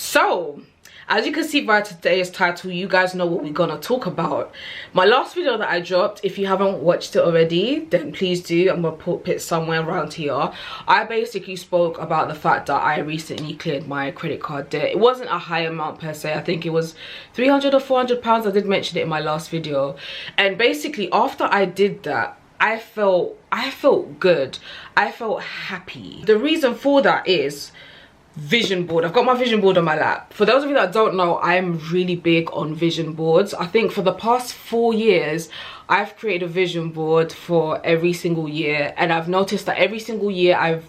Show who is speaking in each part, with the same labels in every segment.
Speaker 1: So as you can see by today's title, you guys know what we're gonna talk about. My last video that I dropped, if you haven't watched it already, then please do. I'm gonna put it somewhere around here. I basically spoke about the fact that I recently cleared my credit card debt. It wasn't a high amount per se. I think it was 300 or 400 pounds. I did mention it in my last video. And basically after I did that, I felt good. I felt happy. The reason for that is vision board. I've got my vision board on my lap. For those of you that don't know, I'm really big on vision boards. I think for the past 4 years I've created a vision board for every single year, and I've noticed that every single year I've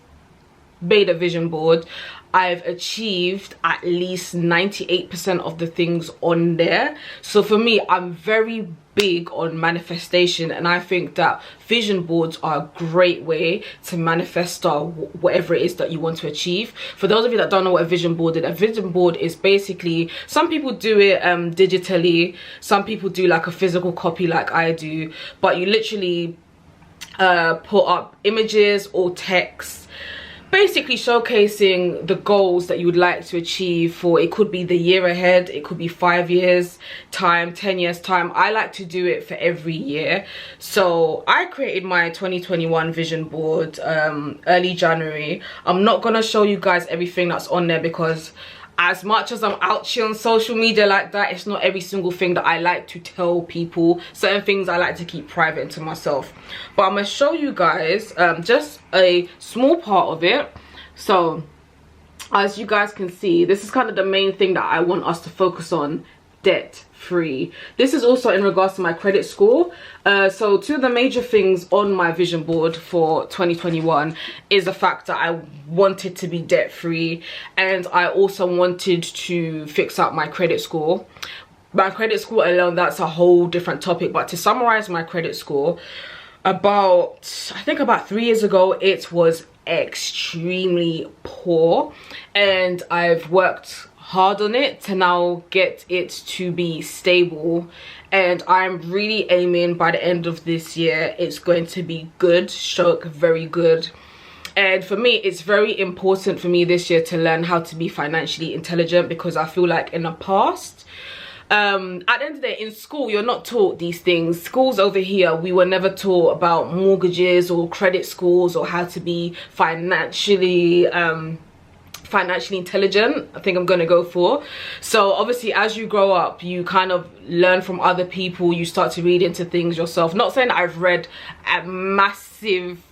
Speaker 1: made a vision board, I've achieved at least 98% of the things on there. So for me, I'm very big on manifestation, and I think that vision boards are a great way to manifest whatever it is that you want to achieve. For those of you that don't know what a vision board is basically, some people do it digitally, some people do like a physical copy like I do, but you literally put up images or text basically showcasing the goals that you would like to achieve for, it could be the year ahead, it could be 5 years time, 10 years time. I like to do it for every year. So I created my 2021 vision board early January. I'm not gonna show you guys everything that's on there because as much as I'm out here on social media like that, it's not every single thing that I like to tell people. Certain things I like to keep private to myself. But I'm going to show you guys just a small part of it. So as you guys can see, this is kind of the main thing that I want us to focus on: debt free. This is also in regards to my credit score. So two of the major things on my vision board for 2021 is the fact that I wanted to be debt free, and I also wanted to fix up my credit score. My credit score alone, that's a whole different topic, but to summarize my credit score, I think about 3 years ago it was extremely poor, and I've worked hard on it to now get it to be stable, and I'm really aiming by the end of this year it's going to be good, stroke very good. And for me, it's very important for me this year to learn how to be financially intelligent, because I feel like in the past, at the end of the day, in school you're not taught these things. Schools over here, we were never taught about mortgages or credit scores or how to be financially intelligent. I think I'm gonna go for. So obviously as you grow up, you kind of learn from other people, you start to read into things yourself. Not saying that I've read a massive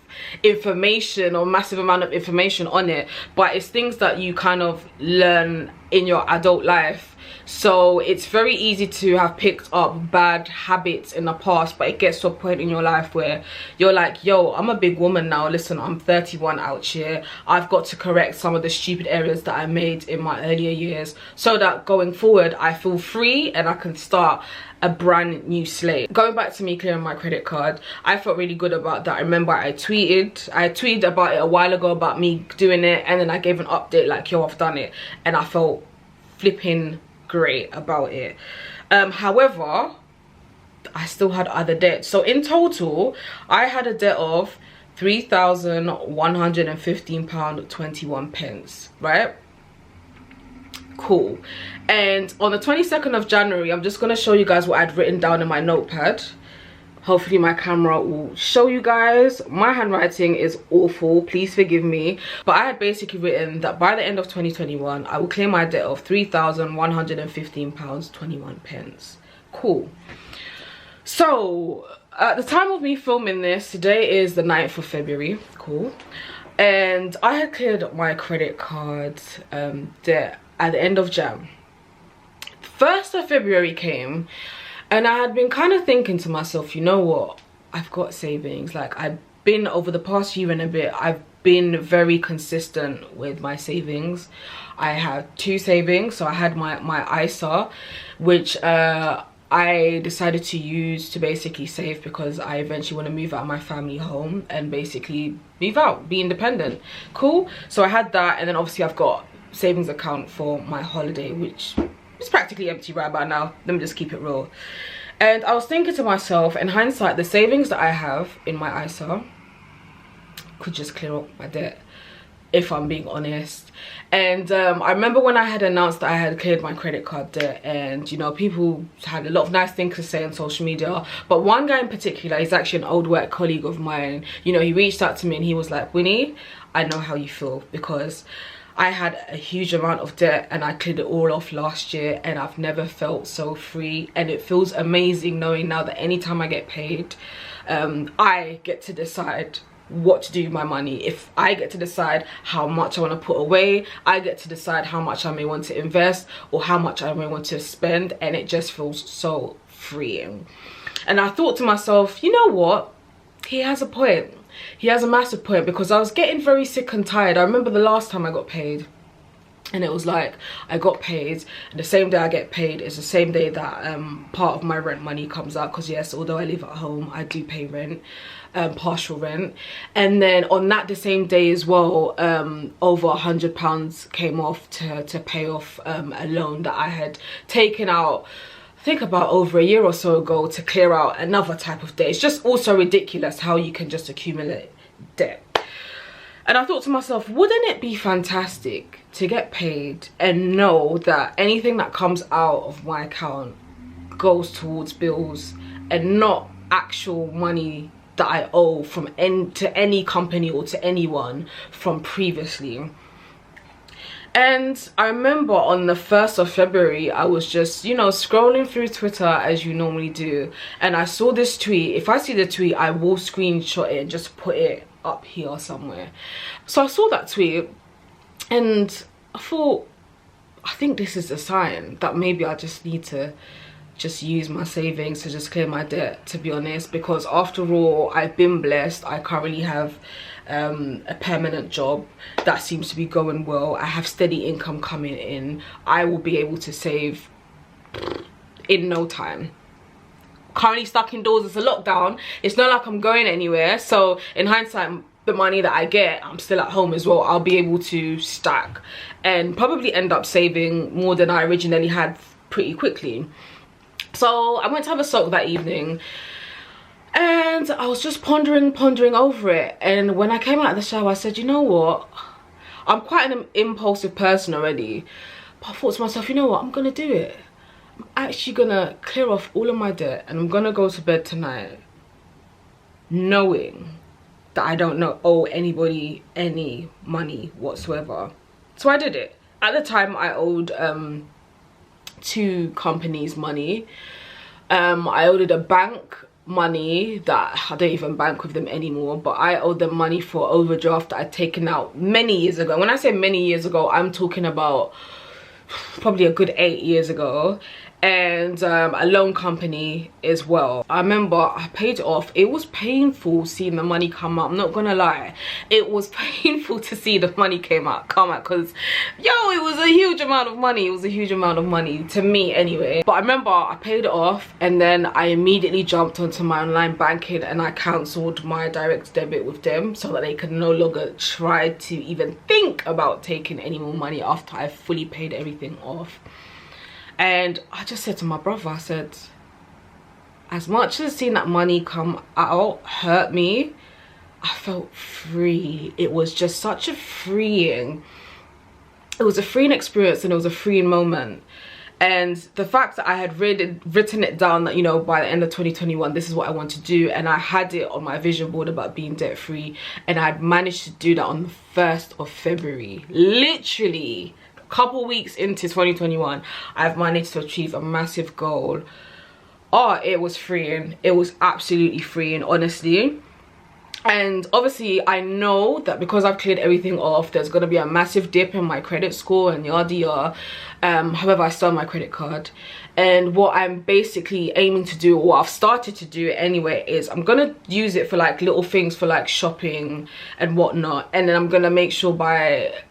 Speaker 1: information or massive amount of information on it, but it's things that you kind of learn in your adult life. So it's very easy to have picked up bad habits in the past, but it gets to a point in your life where you're like, yo, I'm a big woman now, listen, I'm 31 out here, I've got to correct some of the stupid areas that I made in my earlier years, so that going forward I feel free and I can start a brand new slate. Going back to me clearing my credit card, I felt really good about that. I remember I tweeted about it a while ago about me doing it, and then I gave an update like, yo, I've done it, and I felt flipping great about it. However, I still had other debts. So in total I had a debt of £3,115.21, right? Cool. And on the 22nd of January, I'm just going to show you guys what I'd written down in my notepad. Hopefully my camera will show you guys. My handwriting is awful, please forgive me. But I had basically written that by the end of 2021 I will clear my debt of £3,115.21. Cool. So at the time of me filming this, today is the 9th of February. Cool. And I had cleared my credit card debt at the end of Jan. 1st of February came, and I had been kind of thinking to myself, you know what, I've got savings. Like, I've been, over the past year and a bit, I've been very consistent with my savings. I had 2 savings. So I had my ISA, which I decided to use to basically save, because I eventually want to move out of my family home and basically move out, be independent. Cool. So I had that, and then obviously I've got savings account for my holiday, which it's practically empty right about now. Let me just keep it real. And I was thinking to myself, in hindsight, the savings that I have in my ISA could just clear up my debt. if I'm being honest. And I remember when I had announced that I had cleared my credit card debt, and you know, people had a lot of nice things to say on social media, but one guy in particular, he's actually an old work colleague of mine, you know, he reached out to me and he was like, Winnie, I know how you feel, because I had a huge amount of debt and I cleared it all off last year, and I've never felt so free. And it feels amazing knowing now that anytime I get paid, I get to decide what to do with my money. If I get to decide how much I want to put away, I get to decide how much I may want to invest or how much I may want to spend, and it just feels so freeing. And I thought to myself, you know what, he has a point. He has a massive point, because I was getting very sick and tired. I remember the last time I got paid, and it was like I got paid and the same day I get paid is the same day that part of my rent money comes out, because yes, although I live at home, I do pay rent, partial rent. And then on that the same day as well, over £100 came off to pay off a loan that I had taken out, I think about over a year or so ago, to clear out another type of debt. It's just also ridiculous how you can just accumulate debt. And I thought to myself, wouldn't it be fantastic to get paid and know that anything that comes out of my account goes towards bills and not actual money that I owe from to any company or to anyone from previously. And I remember on the 1st of February, I was just, you know, scrolling through Twitter as you normally do, and I saw this tweet. If I see the tweet, I will screenshot it and just put it up here somewhere. So I saw that tweet and I thought, I think this is a sign that maybe I just need to just use my savings to just clear my debt, to be honest, because after all, I've been blessed. I currently have a permanent job that seems to be going well. I have steady income coming in. I will be able to save in no time. Currently stuck indoors, it's a lockdown, it's not like I'm going anywhere, so in hindsight, the money that I get, I'm still at home as well, I'll be able to stack and probably end up saving more than I originally had pretty quickly. So I went to have a soak that evening and I was just pondering over it, and when I came out of the shower I said, you know what, I'm quite an impulsive person already, but I thought to myself, you know what, I'm gonna do it. I'm actually gonna clear off all of my debt and I'm gonna go to bed tonight knowing that I don't owe anybody any money whatsoever. So I did it. At the time I owed 2 companies money. I owed a bank money that I don't even bank with them anymore, but I owed them money for overdraft that I'd taken out many years ago. When I say many years ago, I'm talking about probably a good 8 years ago. And a loan company as well. I remember I paid it off. It was painful seeing the money come out, I'm not gonna lie. It was painful to see the money come out, because yo, it was a huge amount of money. It was a huge amount of money to me anyway. But I remember I paid it off and then I immediately jumped onto my online banking and I cancelled my direct debit with them so that they could no longer try to even think about taking any more money after I fully paid everything off. And I just said to my brother, I said, as much as seeing that money come out hurt me, I felt free. It was just such a freeing, it was a freeing experience and it was a freeing moment. And the fact that I had written it down that, you know, by the end of 2021, this is what I want to do. And I had it on my vision board about being debt free. And I'd managed to do that on the 1st of February. Literally couple weeks into 2021, I've managed to achieve a massive goal. Oh, it was freeing. It was absolutely freeing, honestly. And obviously I know that because I've cleared everything off, there's going to be a massive dip in my credit score and yada yada. However, I still have my credit card, and what I'm basically aiming to do, or what I've started to do anyway, is I'm gonna use it for like little things, for like shopping and whatnot, and then I'm gonna make sure by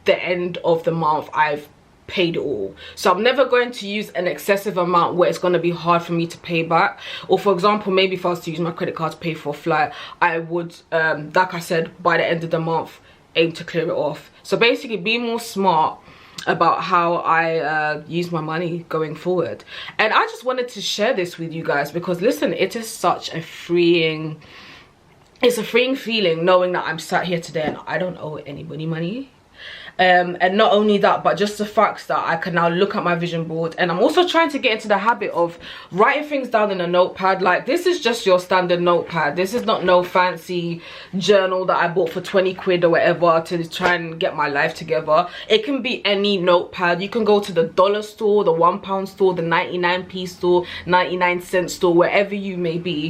Speaker 1: the end of the month I've paid it all. So I'm never going to use an excessive amount where it's going to be hard for me to pay back. Or for example, maybe if I was to use my credit card to pay for a flight, I would like I said, by the end of the month aim to clear it off. So basically be more smart about how I use my money going forward. And I just wanted to share this with you guys because listen, it is such a freeing it's a freeing feeling knowing that I'm sat here today and I don't owe anybody money. And not only that, but just the fact that I can now look at my vision board. And I'm also trying to get into the habit of writing things down in a notepad. Like, this is just your standard notepad. This is not no fancy journal that I bought for 20 quid or whatever to try and get my life together. It can be any notepad. You can go to the dollar store, the £1 store, the 99p store, 99-cent store, wherever you may be.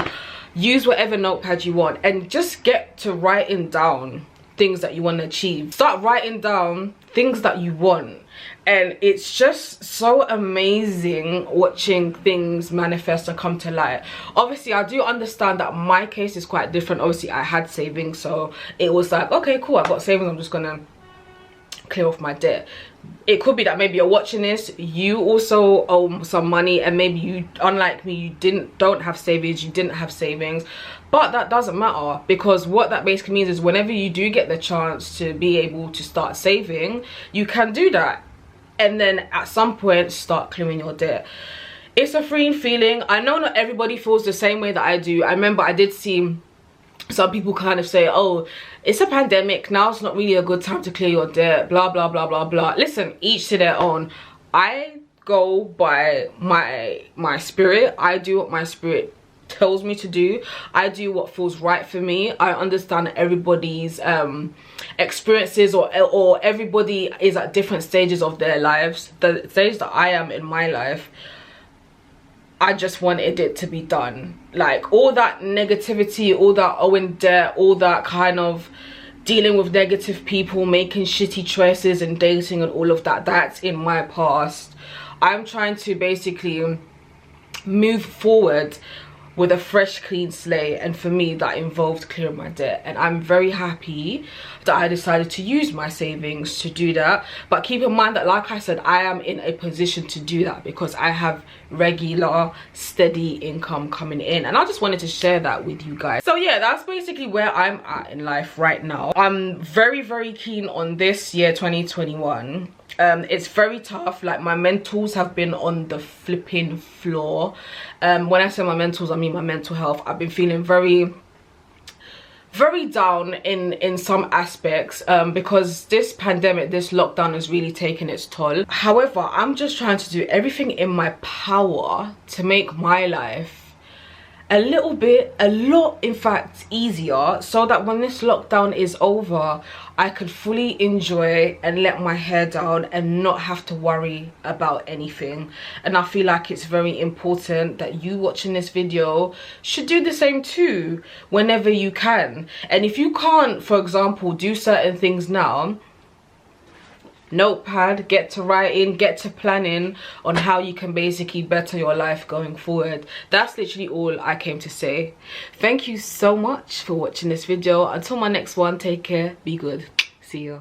Speaker 1: Use whatever notepad you want and just get to writing down things that you want to achieve. Start writing down things that you want, and it's just so amazing watching things manifest and come to light. Obviously, I do understand that my case is quite different. Obviously, I had savings, so it was like, okay, cool, I've got savings, I'm just gonna clear off my debt. It could be that maybe you're watching this, you also owe some money, and maybe you, unlike me, you don't have savings, you didn't have savings. But that doesn't matter, because what that basically means is whenever you do get the chance to be able to start saving, you can do that, and then at some point start clearing your debt. It's a freeing feeling. I know not everybody feels the same way that I do. I remember I did see some people kind of say, oh, it's a pandemic, now it's not really a good time to clear your debt, blah blah blah blah blah. Listen, each to their own. I go by my spirit. I do what my spirit tells me to do. I do what feels right for me. I understand everybody's experiences, or everybody is at different stages of their lives. The stage that I am in my life, I just wanted it to be done. Like, all that negativity, all that owing debt, all that kind of dealing with negative people, making shitty choices and dating and all of that, that's in my past. I'm trying to basically move forward with a fresh, clean slate, and for me that involved clearing my debt, and I'm very happy that I decided to use my savings to do that. But keep in mind that, like I said, I am in a position to do that because I have regular, steady income coming in, and I just wanted to share that with you guys. So yeah, that's basically where I'm at in life right now. I'm very, very keen on this year 2021. It's very tough. Like, my mentals have been on the flipping floor. When I say my mentals, I mean my mental health. I've been feeling very down in some aspects, because this pandemic, this lockdown has really taken its toll. However, I'm just trying to do everything in my power to make my life a lot in fact easier, so that when this lockdown is over, I can fully enjoy and let my hair down and not have to worry about anything. And I feel like it's very important that you watching this video should do the same too whenever you can. And if you can't, for example, do certain things now, notepad, get to writing, get to planning on how you can basically better your life going forward. That's literally all I came to say. Thank you so much for watching this video. Until my next one, take care, be good, see ya.